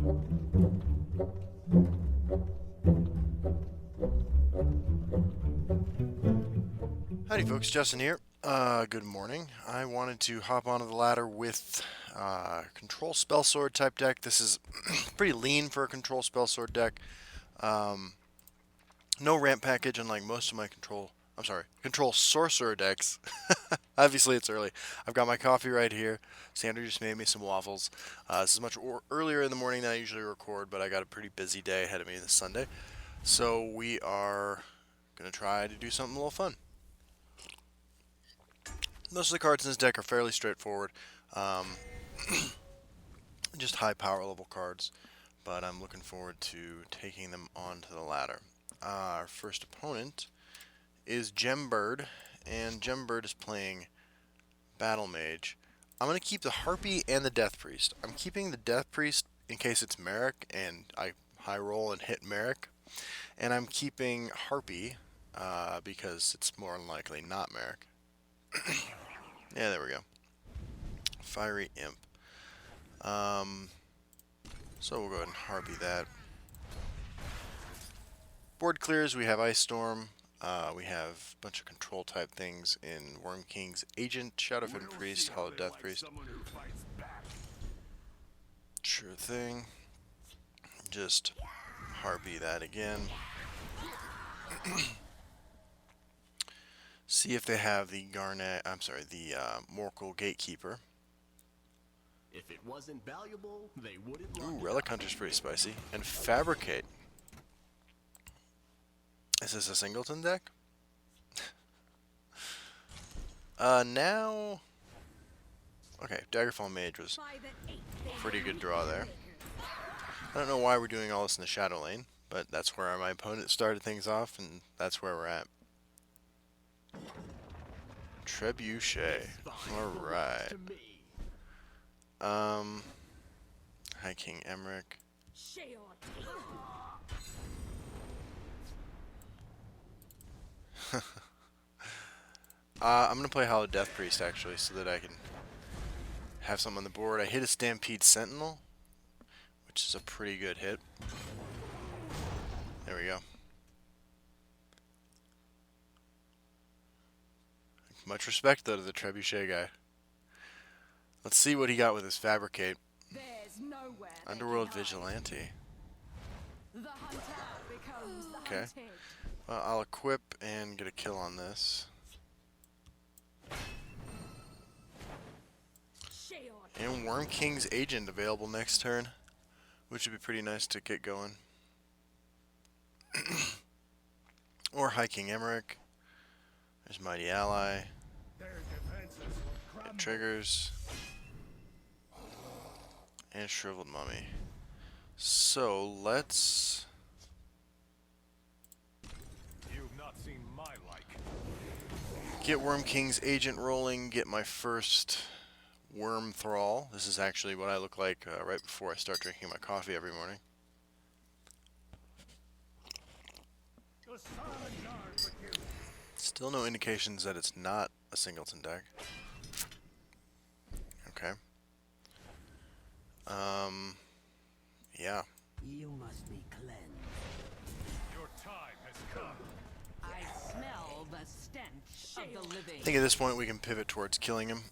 Howdy folks, Justin here. Good morning. I wanted to hop onto the ladder with control spell sword type deck. This is pretty lean for a control spell sword deck. Um, no ramp package unlike most of my control sorcerer decks. Obviously it's early. I've got my coffee right here. Sandra just made me some waffles. This is much earlier in the morning than I usually record, but I got a pretty busy day ahead of me this Sunday. So we are going to try to do something a little fun. Most of the cards in this deck are fairly straightforward, um, just high power level cards, but I'm looking forward to taking them onto the ladder. Our first opponent is Gembird, and Gembird is playing Battle Mage. I'm going to keep the Harpy and the Death Priest. I'm keeping the Death Priest in case it's Merrick and I high roll and hit Merrick, and I'm keeping Harpy because it's more than likely not Merrick. Yeah, there we go. Fiery Imp. So we'll go ahead and Harpy that. Board clears, we have Ice Storm. We have a bunch of control type things in Worm King's Agent, Shadowfin Priest, Hollow Death Priest. Sure thing. Just Harpy that again. See if they have the Morkel Gatekeeper. If it wasn't valuable, they wouldn't. Ooh, Relic Hunter's pretty spicy. And Fabricate. Is this a singleton deck? Now... Okay, Daggerfall Mage was a pretty good draw there. I don't know why we're doing all this in the Shadow Lane, but that's where my opponent started things off, and that's where we're at. Trebuchet. Alright. High King Emmerich. I'm going to play Hollow Death Priest, actually, so that I can have some on the board. I hit a Stampede Sentinel, which is a pretty good hit. There we go. Much respect, though, to the Trebuchet guy. Let's see what he got with his Fabricate. Underworld Vigilante. Okay. Well, I'll equip and get a kill on this. And Worm King's Agent available next turn, which would be pretty nice to get going. Or High King Emmerich. There's Mighty Ally. It triggers. And Shriveled Mummy. So let's... You've not seen my like. Get Worm King's Agent rolling, get my first Worm Thrall. This is actually what I look like right before I start drinking my coffee every morning. Still no indications that it's not a singleton deck. Okay. Yeah. You must be cleansed. Your time has come. I smell the stench of the living. I think at this point we can pivot towards killing him.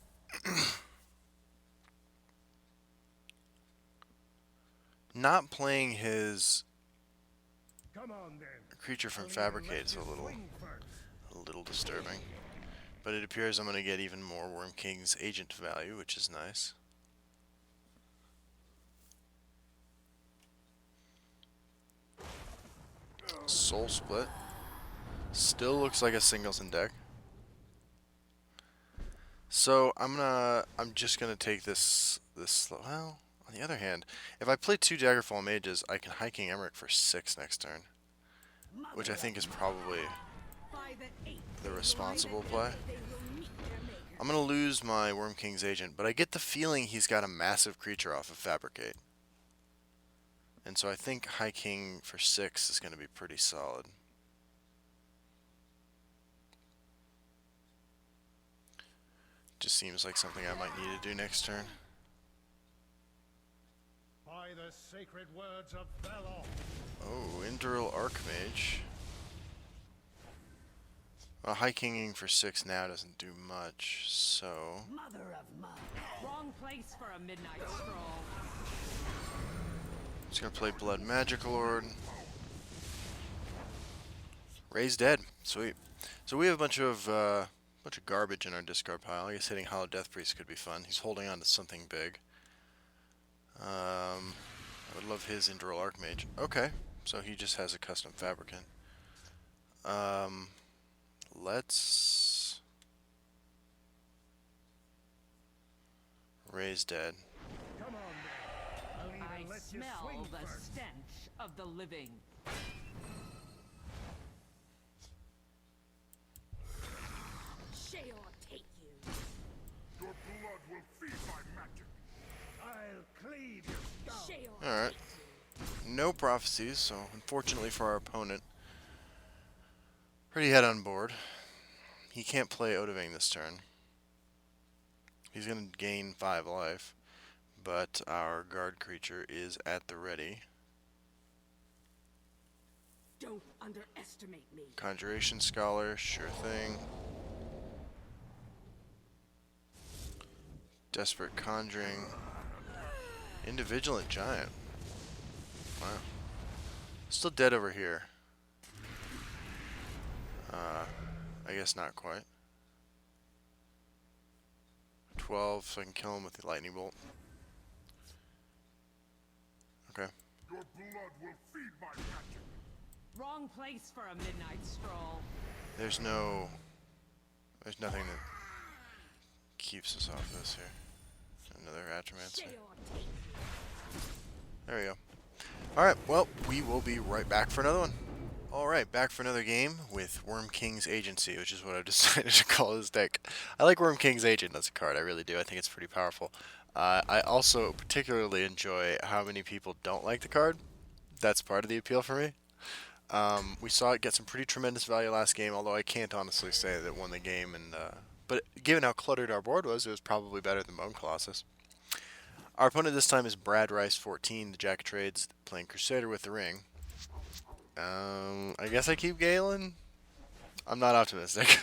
Not playing his Come on then. creature from Fabricate is a little disturbing. But it appears I'm going to get even more Worm King's Agent value, which is nice. Soul Split. Still looks like a singleton deck. So I'm just gonna take this well, on the other hand, if I play two Daggerfall Mages, I can High King Emmerich for 6 next turn, which I think is probably the responsible play. I'm gonna lose my Worm King's Agent, but I get the feeling he's got a massive creature off of Fabricate. And so I think High King for 6 is going to be pretty solid. Just seems like something I might need to do next turn. By the sacred words of Valor. Oh, Indral Archmage. Well, High Kinging for 6 now doesn't do much, so... Mother of mud. Wrong place for a midnight stroll. Just gonna play Blood Magical Lord. Ray's dead. Sweet. So we have a bunch of garbage in our discard pile. I guess hitting Hollow Death Priest could be fun. He's holding on to something big. I would love his Indral Archmage. Okay, so he just has a custom Fabricant. Let's... Ray's dead. Come on then. I'll even I let you smell swing the first. stench of the living. Sheol take you. Your blood will feed my magic. I'll cleave your skull. Sheol Alright. No prophecies, so unfortunately for our opponent, pretty head on board. He can't play Odahviing this turn. He's going to gain 5 life, but our guard creature is at the ready. Don't underestimate me. Conjuration Scholar, sure thing. Desperate Conjuring. Indivigilant Giant. Wow. Still dead over here. I guess not quite. 12, so I can kill him with the Lightning Bolt. Okay. Your blood will feed my magic. Wrong place for a midnight stroll. There's nothing that keeps us off this here. Another Atromancer. Sheol take you. There we go. Alright, well, we will be right back for another one. Alright, back for another game with Worm King's Agency, which is what I've decided to call this deck. I like Worm King's Agent as a card, I really do. I think it's pretty powerful. I also particularly enjoy how many people don't like the card. That's part of the appeal for me. We saw it get some pretty tremendous value last game, although I can't honestly say that it won the game. But given how cluttered our board was, it was probably better than Bone Colossus. Our opponent this time is Brad Rice 14, the Jack of Trades, playing Crusader with the Ring. I guess I keep Galen. I'm not optimistic.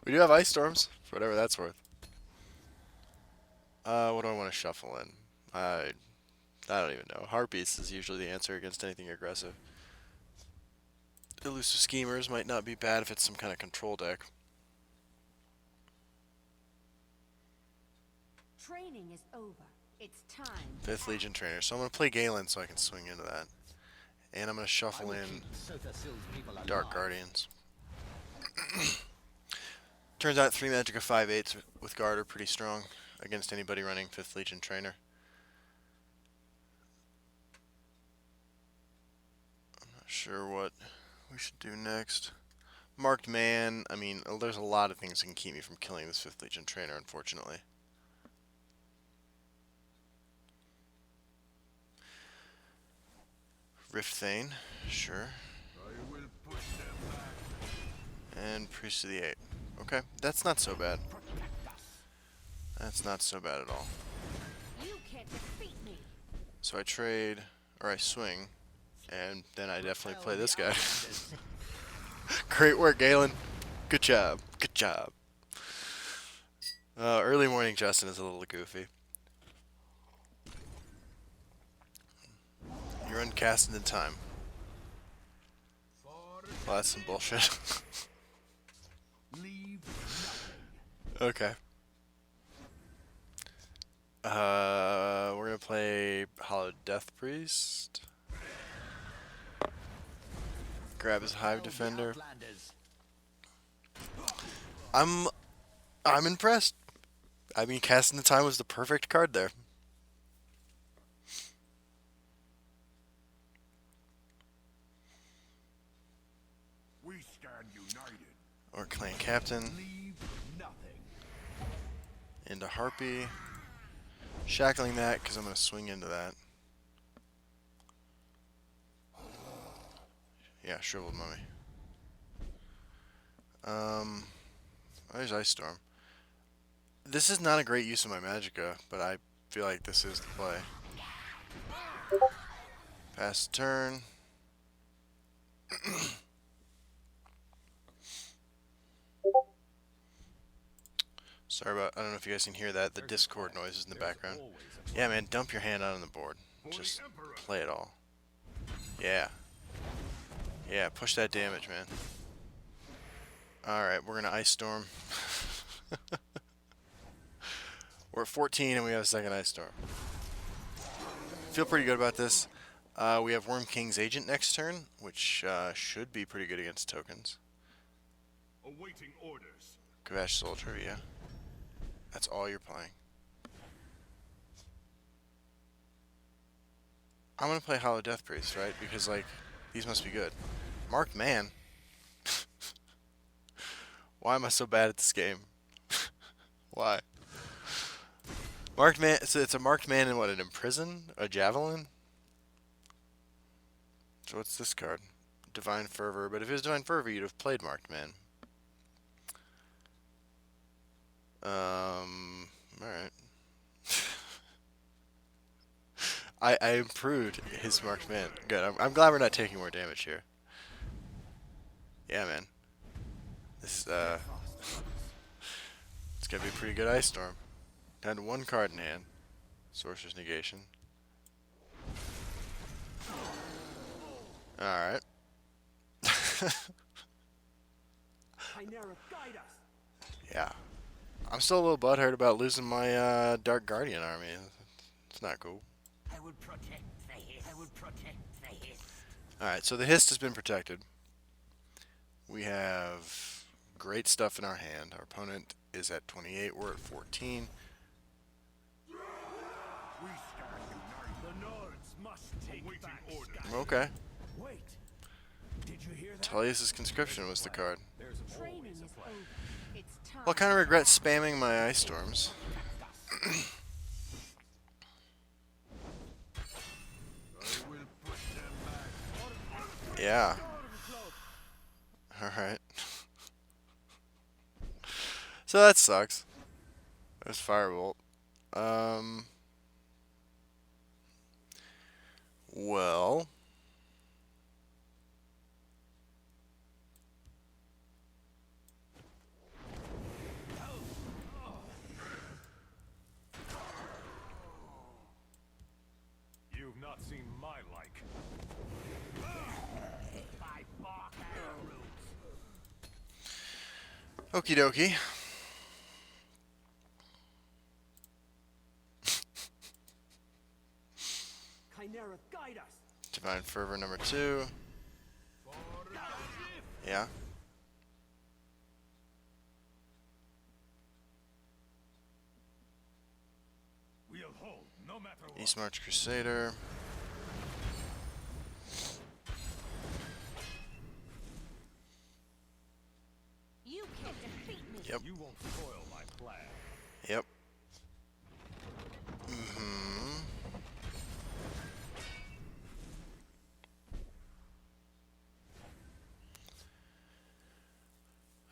We do have Ice Storms, for whatever that's worth. What do I want to shuffle in? I don't even know. Harpies is usually the answer against anything aggressive. Elusive Schemers might not be bad if it's some kind of control deck. Training is over. It's time. 5th Legion Trainer. So I'm going to play Galen so I can swing into that. And I'm going to shuffle in Dark Guardians. Turns out 3 Magicka 5/8 with Guard are pretty strong against anybody running 5th Legion Trainer. I'm not sure what we should do next. Marked Man. I mean, there's a lot of things that can keep me from killing this 5th Legion Trainer, unfortunately. Rift Thane, sure. I will push them back. And Priest of the 8. Okay, that's not so bad. That's not so bad at all. You can't defeat me. So I trade, or I swing, and then I definitely play this guy. Great work, Galen. Good job. Good job. Early morning Justin is a little goofy. You're uncasted in time. Well, that's some bullshit. Leave. Okay. We're gonna play Hollow Death Priest. Grab his Hive Defender. I'm impressed. I mean, Casting the Time was the perfect card there. We stand united. Or Clan Captain Leave nothing. into Harpy. Shackling that because I'm going to swing into that. Yeah, Shriveled Mummy. There's Ice Storm. This is not a great use of my Magicka, but I feel like this is the play. Pass turn. Sorry about, I don't know if you guys can hear that, the Discord noises in the background. Yeah, man, dump your hand out on the board. Just play it all. Yeah. Yeah, push that damage, man. Alright, we're gonna Ice Storm. We're at 14 and we have a second Ice Storm. Feel pretty good about this. We have Worm King's Agent next turn, which should be pretty good against tokens. Awaiting orders. Kavash Soldier, yeah. That's all you're playing. I'm gonna play Hollow Death Priest, right? Because, like, these must be good. Marked Man? Why am I so bad at this game? Why? Marked Man, so it's a Marked Man and what, an Imprison? A Javelin? So what's this card? Divine Fervor, but if it was Divine Fervor, you'd have played Marked Man. Alright. I improved his Marked Man. Good, I'm glad we're not taking more damage here. Yeah, man. This, it's gonna be a pretty good Ice Storm. Down to one card in hand. Sorcerer's Negation. Alright. Yeah. I'm still a little butthurt about losing my Dark Guardian army. It's not cool. I would protect the Hist. I would protect the Hist. Alright, so the Hist has been protected. We have great stuff in our hand. Our opponent is at 28, we're at 14. We stand united. The Nords must take back orders. Okay. Wait. Did you hear that? Tullius' Conscription was the card. Training is over. It's time. Well, I kind of regret spamming my Ice Storms. I will put them back. Yeah. Alright. So that sucks. There's Firebolt. Well. You've not seen my like. By bark arrows. Okie dokie. Chimera, guide us. Divine Fervor number 2. Yeah. We'll hold, no matter what. East March Crusader. You can't defeat me. Yep. You won't spoil my plan. Yep.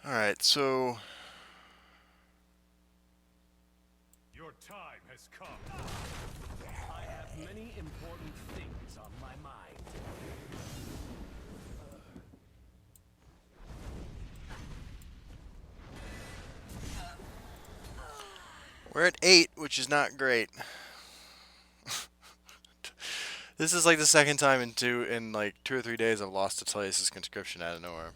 Alright, so Your time has come. I have many important things on my mind. we're at 8, which is not great. This is like the second time in like 2 or 3 days I've lost to Tullius' Conscription out of nowhere.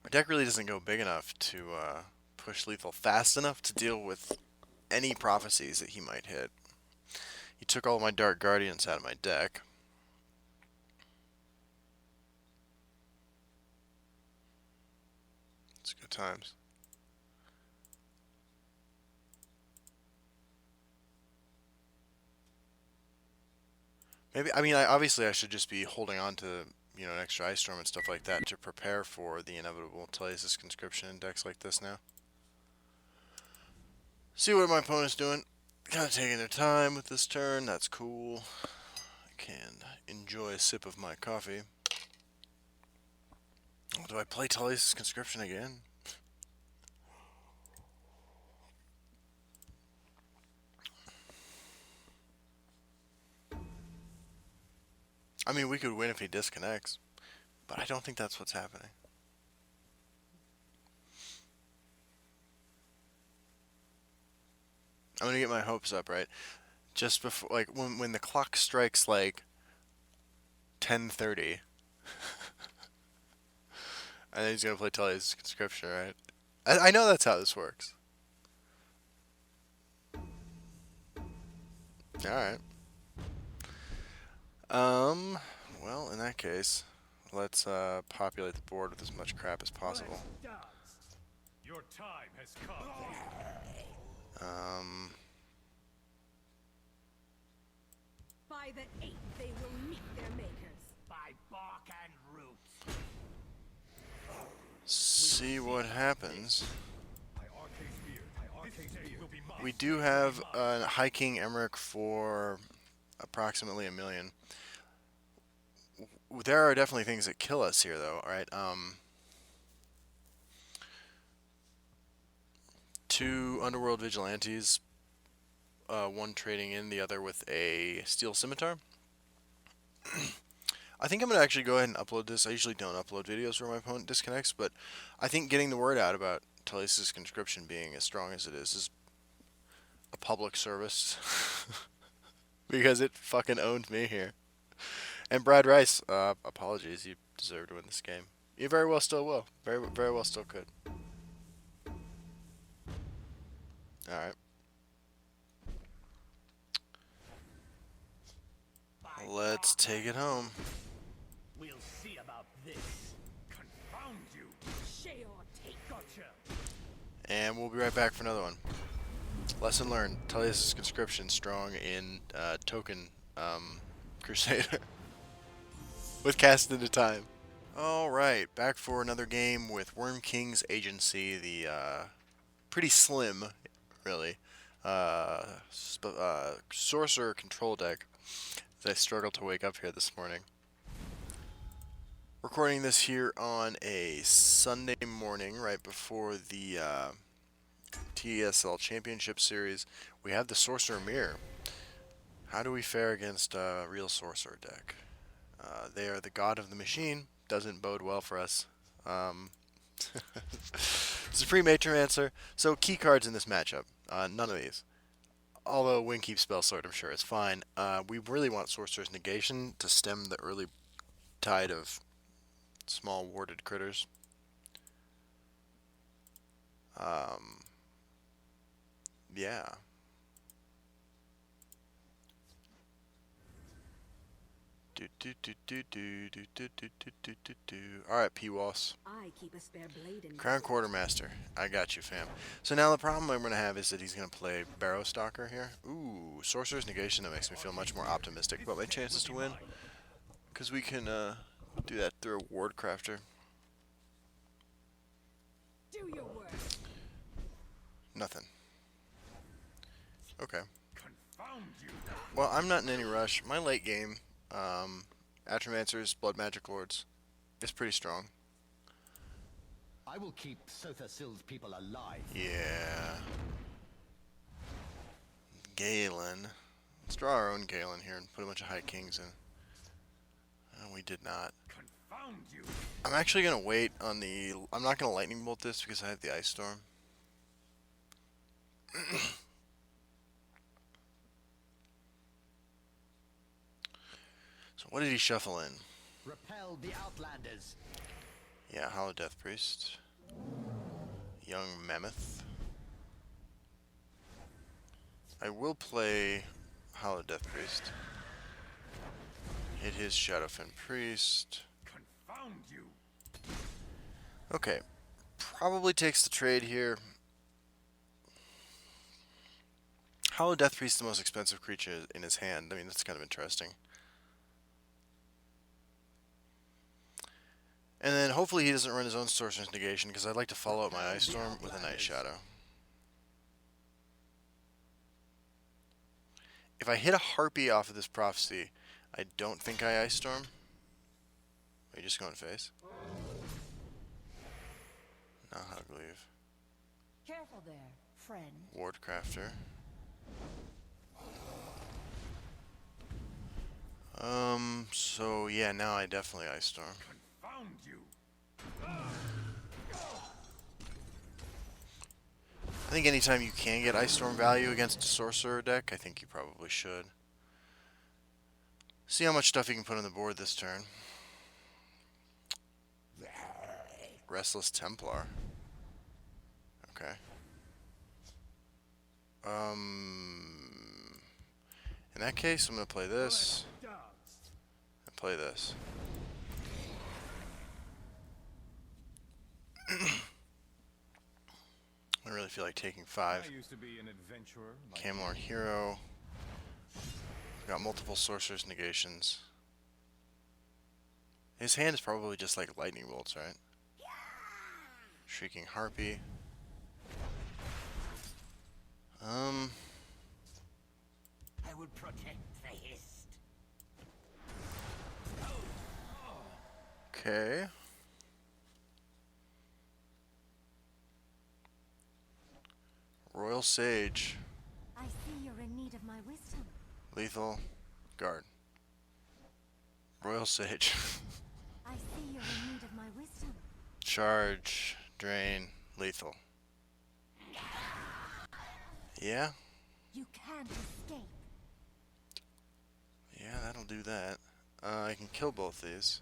Our deck really doesn't go big enough to push lethal fast enough to deal with any prophecies that he might hit. He took all my Dark Guardians out of my deck. It's good times. Maybe, I mean, obviously I should just be holding on to, you know, an extra Ice Storm and stuff like that to prepare for the inevitable Tullius' Conscription in decks like this now. See what my opponent's doing. Kind of taking their time with this turn. That's cool. I can enjoy a sip of my coffee. Oh, do I play Tully's Conscription again? I mean, we could win if he disconnects, but I don't think that's what's happening. I'm gonna get my hopes up, right? Just before, like, when the clock strikes, like, 10:30, and then he's gonna play Tully's Conscription, right? I know that's how this works. Alright. Well, in that case, let's populate the board with as much crap as possible. Your time has come. By the 8th, they will meet their makers. By bark and roots. See what happens. My arcane spear. My arcane spear. Will be mine. We do have a High King Emmerich for approximately 1 million. There are definitely things that kill us here, though. All right. 2 Underworld Vigilantes. One trading in, the other with a Steel Scimitar. I think I'm going to actually go ahead and upload this. I usually don't upload videos where my opponent disconnects, but I think getting the word out about Tully's Conscription being as strong as it is a public service. Because it fucking owned me here. And Brad Rice, apologies, you deserve to win this game. You very well still will. Very, very well still could. Alright. Let's take it home. We'll see about this. Confound you. Share or take. Gotcha. And we'll be right back for another one. Lesson learned. Tullius Conscription strong in token Crusader. With cast into time. Alright, back for another game with Worm King's Agency. The pretty slim, really, Sorcerer control deck. As I struggled to wake up here this morning. Recording this here on a Sunday morning, right before the TESL Championship Series. We have the Sorcerer Mirror. How do we fare against a real Sorcerer deck? They are the god of the machine. Doesn't bode well for us. Supreme Matromancer. So key cards in this matchup. None of these. Although Windkeep Spellsword, I'm sure, is fine. We really want Sorcerer's Negation to stem the early tide of small warded critters. Yeah. Alright, P-Walls. I keep a spare blade in Crown Quartermaster. I got you, fam. So now the problem I'm going to have is that he's going to play Barrow Stalker here. Ooh, Sorcerer's Negation. That makes me feel much more optimistic about my chances to win. Because we can do that through a Ward Crafter. Do your work. Nothing. Okay. Confound you. Well, I'm not in any rush. My late game, Atromancers, Blood Magic Lords, is pretty strong. I will keep Sotha Sil's people alive. Yeah. Galen. Let's draw our own Galen here and put a bunch of High Kings in. We did not. Confound you. I'm actually going to wait on the... I'm not going to Lightning Bolt this because I have the Ice Storm. So what did he shuffle in? Repel the Outlanders. Yeah, Hollow Death Priest. Young Mammoth. I will play Hollow Death Priest. Hit his Shadowfen Priest. Confound you. Okay. Probably takes the trade here. Hollow Death Priest, the most expensive creature in his hand. I mean, that's kind of interesting. And then hopefully he doesn't run his own Sorcerer's Negation, because I'd like to follow up my Ice Storm with a Night Shadow. If I hit a Harpy off of this Prophecy, I don't think I Ice Storm. Are you just going face? Nahag leave. Careful there, friend. Ward Crafter. So yeah, now I definitely Ice Storm. Found you. I think anytime you can get Ice Storm value against a Sorcerer deck, I think you probably should. See how much stuff you can put on the board this turn. Restless Templar. Okay. In that case, I'm gonna play this and play this. I really feel like taking 5. I used to be an adventurer. Camelor Hero. Got multiple Sorcerer's Negations. His hand is probably just like Lightning Bolts, right? Shrieking Harpy. I would protect the Hist. Okay. Royal Sage. I see you're in need of my wisdom. Lethal. Guard. Royal Sage. I see you're in need of my wisdom. Charge. Drain. Lethal. Yeah? You can't escape. Yeah, that'll do that. I can kill both these.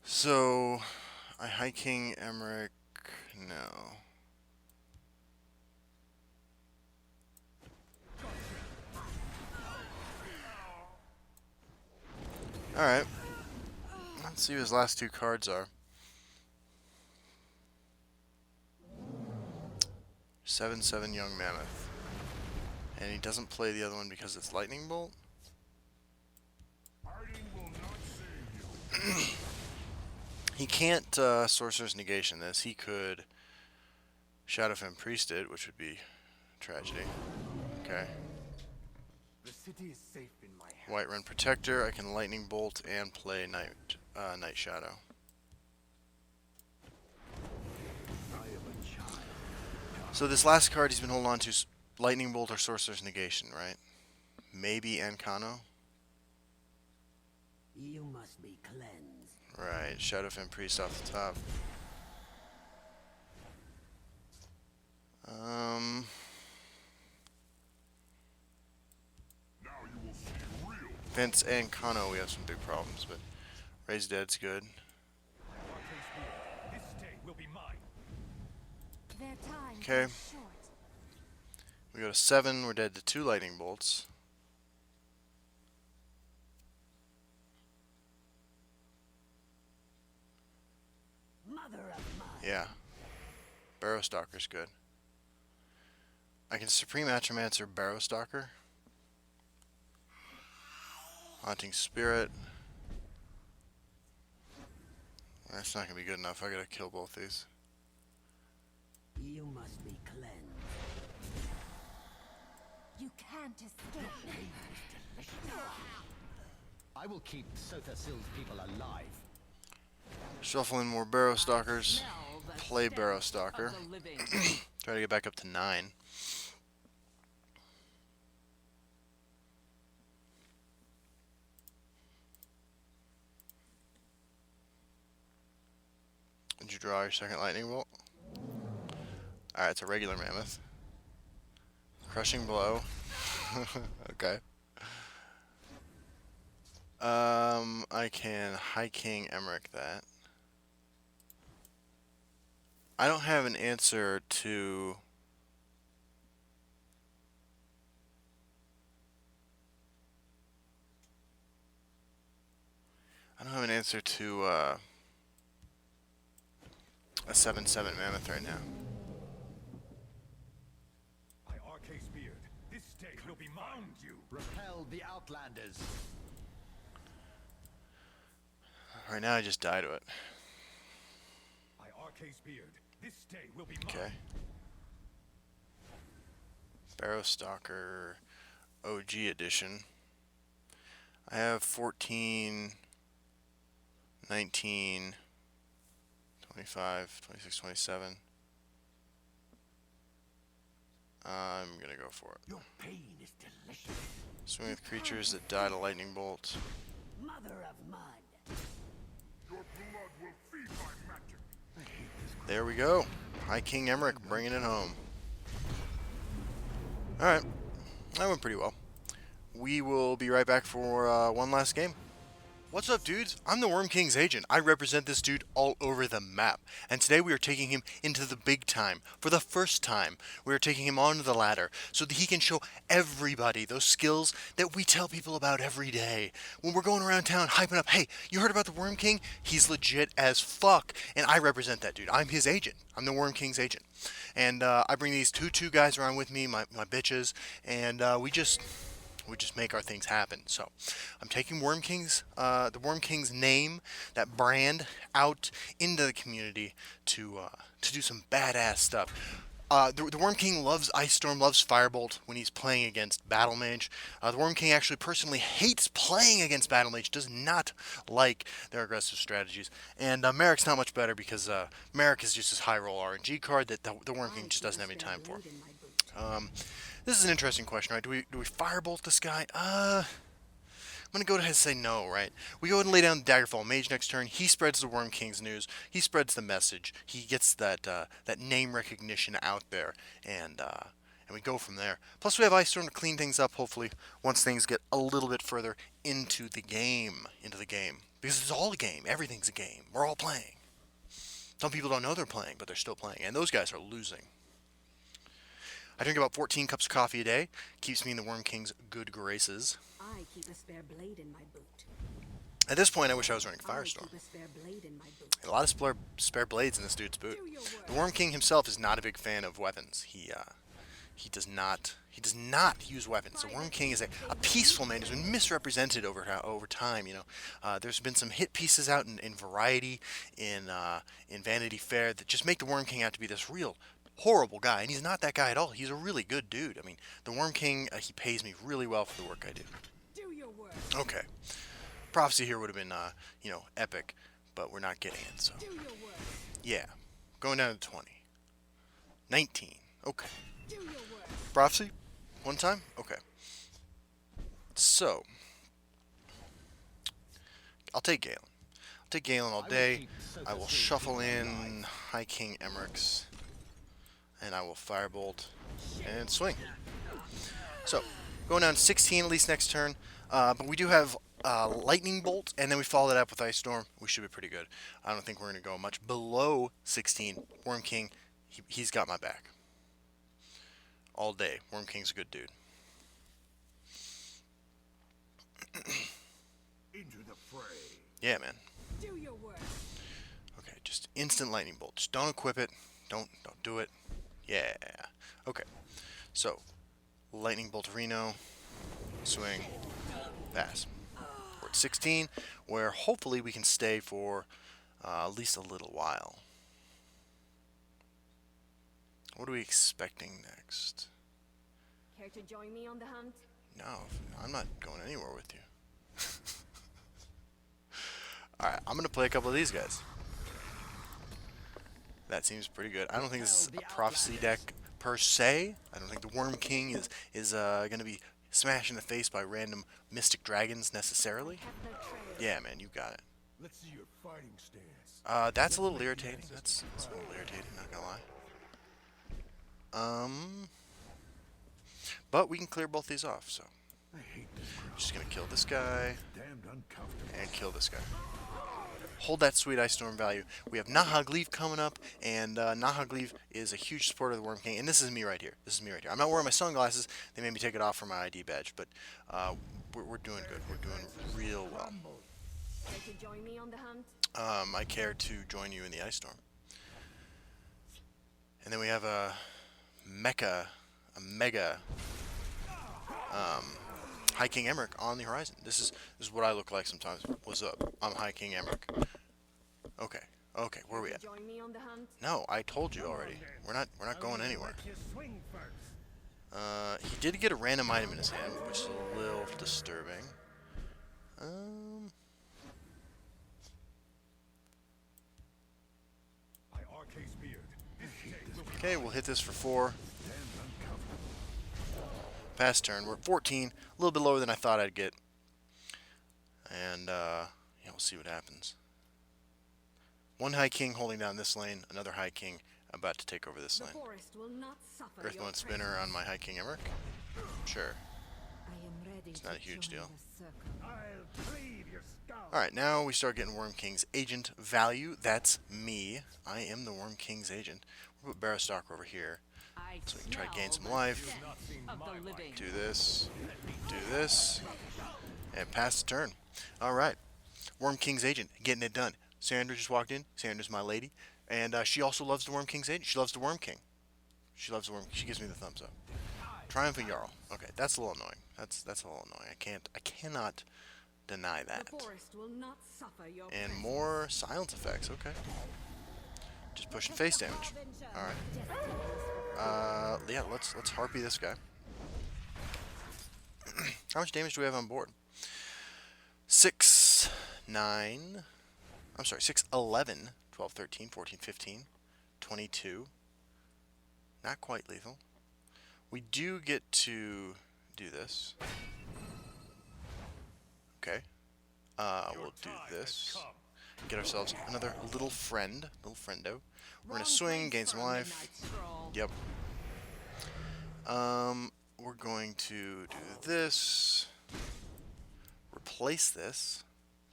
So, I High King Emmerich. No. Alright. Let's see what his last 2 cards are. 7/7 Young Mammoth. And he doesn't play the other one because it's Lightning Bolt? Hiding will not save you. He can't Sorcerer's Negation this. He could Shadowfen Priest it, which would be tragedy. Okay. The city is safe in my hands. Whiterun Protector. I can Lightning Bolt and play Night Shadow. So this last card he's been holding on to is Lightning Bolt or Sorcerer's Negation, right? Maybe Ancano? You must be cleansed. Right, Shadowfen Priest off the top. Now you will see real. Vince and Kano, we have some big problems, but Raise Dead's good. This day will be mine. Their time Okay. is short. We go to 7, we're dead to 2 Lightning Bolts. Mother of mine. Yeah. Barrowstalker's good. I can Supreme Atromancer Barrowstalker. Haunting Spirit. That's not gonna be good enough. I gotta kill both these. You must be cleansed. You can't escape. I will keep Sotha-Sil's people alive. Shuffle in more Barrowstalkers. Smell the Play stench Barrowstalker. of the living. Try to get back up to 9. Did you draw your second Lightning Bolt? Alright, it's a regular Mammoth. Crushing Blow. Okay. I can High King Emmerich that. I don't have an answer to... I don't have an answer to, a 7/7 Mammoth right now. By Arcase Beard, this day will be mine. You. Repel the Outlanders. Right now I just die to it. By Arcase Beard, this day will be mine. Okay. Barrowstalker. OG edition. I have 14, 19, 25, 26, 27. I'm gonna go for it. Your pain is delicious. Swing with creatures that die to lightning bolt. Mother of mud. Your blood will feed my magic. There we go. High King Emmerich bringing it home. Alright. That went pretty well. We will be right back for one last game. What's up, dudes? I'm the Worm King's agent. I represent this dude all over the map. And today we are taking him into the big time. For the first time, we are taking him onto the ladder so that he can show everybody those skills that we tell people about every day. When we're going around town hyping up, hey, you heard about the Worm King? He's legit as fuck. And I represent that dude. I'm his agent. I'm the Worm King's agent. And I bring these two guys around with me, my bitches, and we just make our things happen. So I'm taking the Worm King's name, that brand, out into the community to do some badass stuff. The Worm King loves Ice Storm, loves Firebolt when he's playing against Battle Mage. The Worm King actually personally hates playing against Battle Mage, does not like their aggressive strategies. And Merrick's not much better because Merrick is just this high roll RNG card that the Worm King just doesn't have any time for. This is an interesting question, right? Do we Firebolt this guy? I'm gonna go ahead and say no, right? We go ahead and lay down the Daggerfall Mage next turn. He spreads the Worm King's news. He spreads the message. He gets that name recognition out there, and we go from there. Plus, we have Ice Storm to clean things up. Hopefully, once things get a little bit further into the game, because it's all a game. Everything's a game. We're all playing. Some people don't know they're playing, but they're still playing, and those guys are losing. I drink about 14 cups of coffee a day. Keeps me in the Worm King's good graces. I keep a spare blade in my boot. At this point, I wish I was running I Firestorm. keep a spare blade in my boot. A lot of spare blades in this dude's boot. Do your The work. Worm King himself is not a big fan of weapons. He does not use weapons. The Worm King is a peaceful man who's been misrepresented over time. You know, there's been some hit pieces out in Variety, in Vanity Fair that just make the Worm King out to be this real horrible guy, and he's not that guy at all. He's a really good dude. I mean, the Worm King, he pays me really well for the work I do. Do your work. Okay. Prophecy here would have been, epic, but we're not getting it, so. Do your work. Yeah. Going down to 20. 19. Okay. Do your work. Prophecy? One time? Okay. So. I'll take Galen. I'll take Galen all day. I will shuffle in High King Emmerich's. And I will Firebolt and swing. So, going down 16 at least next turn. But we do have Lightning Bolt, and then we follow that up with Ice Storm. We should be pretty good. I don't think we're going to go much below 16. Worm King, he's got my back. All day. Worm King's a good dude. Into the fray. Yeah, man. Do your work. Okay, just instant Lightning Bolt. Just don't equip it. Don't do it. Yeah. Okay. So, Lightning Bolt Reno, swing, pass. We're at 16, where hopefully we can stay for at least a little while. What are we expecting next? Care to join me on the hunt? No, I'm not going anywhere with you. Alright, I'm going to play a couple of these guys. That seems pretty good. I don't think this is a Prophecy deck per se. I don't think the Worm King is going to be smashed in the face by random Mystic Dragons necessarily. Have the trail. Yeah, man, you got it. Let's see your fighting stance. That's a little irritating. That's a little irritating, not gonna lie. But we can clear both these off, so. I hate this crowd. Just gonna kill this guy Damned uncomfortable. and kill this guy. Hold that sweet Ice Storm value. We have Nahagleaf coming up, and Nahagleaf is a huge supporter of the Worm King, and this is me right here. I'm not wearing my sunglasses. They made me take it off for my ID badge, but we're doing good. We're doing real well. Care to join me on the hunt? I care to join you in the Ice Storm. And then we have a mega High King Emmerich on the horizon. This is what I look like sometimes. What's up? I'm High King Emmerich. Okay, where are we at? Join me on the hunt? No, I told you already. We're not going anywhere. Let you swing first. He did get a random item in his hand, which is a little disturbing. By Arcade's beard, this day will be Okay, we'll hit this for 4. Pass turn. We're at 14, a little bit lower than I thought I'd get. And, yeah, we'll see what happens. One High King holding down this lane, another High King about to take over this The lane. forest will not suffer your Earthbone Spinner on my High King Emmerich. Sure. I am ready It's not a huge deal. I'll cleave your skull. Alright, now we start getting Worm King's agent value. That's me. I am the Worm King's agent. We'll put Barrostock over here. So we can try to gain some life. Do this. Do this. And pass the turn. Alright. Worm King's agent. Getting it done. Sandra just walked in. Sandra's my lady. And she also loves the Worm King's agent. She loves the Worm King. She loves the Worm. She gives me the thumbs up. Triumphant Jarl. Okay, that's a little annoying. That's a little annoying. I cannot deny that. The forest will not suffer your And more silence effects. Okay. Just pushing face damage. All right. Yeah. Let's harpy this guy. How much damage do we have on board? 6, 9. I'm sorry. 6, 11, 12, 13, 14, 15, 22. Not quite lethal. We do get to do this. Okay. We'll do this. Get ourselves another little friend. Little friendo. We're gonna swing, gain some life. Yep. We're going to do this. Replace this.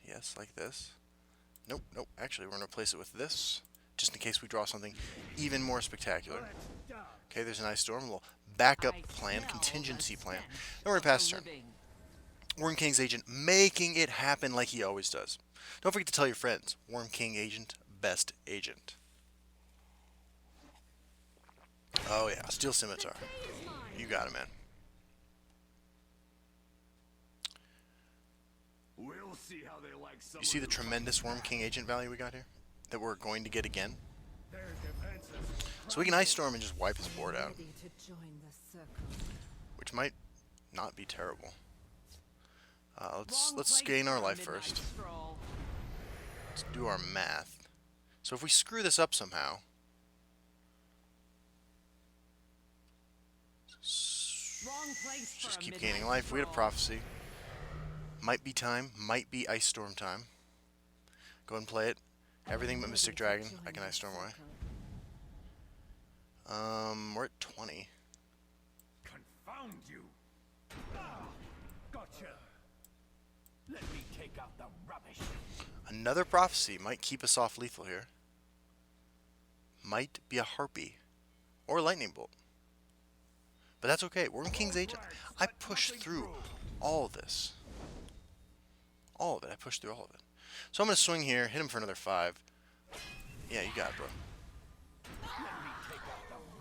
Yes, like this. Nope, nope. Actually, we're gonna replace it with this, just in case we draw something even more spectacular. Okay, there's an Ice Storm. A little backup plan, contingency plan. And we're gonna pass turn. Worm King's agent making it happen like he always does. Don't forget to tell your friends. Worm King agent, best agent. Oh yeah, Steel Scimitar. You got it, man. We'll see how they like some You see the tremendous Worm King agent value we got here? That we're going to get again? their defenses. So we can Ice Storm and just wipe his board out. Ready to join the circle. Which might not be terrible. Let's gain our life first. Let's do our math. So if we screw this up somehow, just keep gaining life. We had a prophecy. Might be time. Might be Ice Storm time. Go ahead and play it. Everything but Mystic Dragon. I can Ice Storm away. We're at 20. Confound you. Gotcha. Let me take out the rubbish. Another prophecy might keep us off lethal here. Might be a Harpy. Or a Lightning Bolt. But that's okay. Worm King's agent. I pushed through all of this. All of it. I pushed through all of it. So I'm going to swing here, hit him for another 5. Yeah, you got it, bro.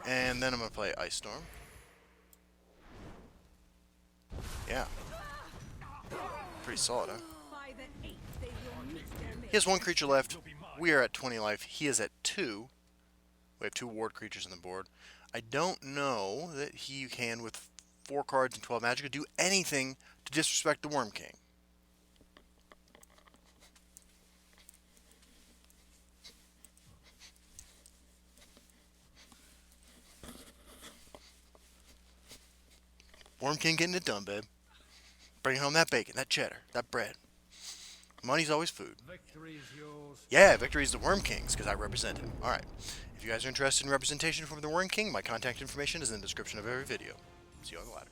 And then I'm going to play Ice Storm. Yeah. Pretty solid, huh? By the 8th, they will meet their He makers. has 1 creature left. We are at 20 life. He is at 2. We have 2 ward creatures on the board. I don't know that he can, with 4 cards and 12 Magicka, do anything to disrespect the Worm King. Worm King getting it done, babe. Bring home that bacon, that cheddar, that bread. Money's always food. Victory is yours. Yeah, victory is the Worm King's, because I represent him. Alright. If you guys are interested in representation from the Worm King, my contact information is in the description of every video. See you on the ladder.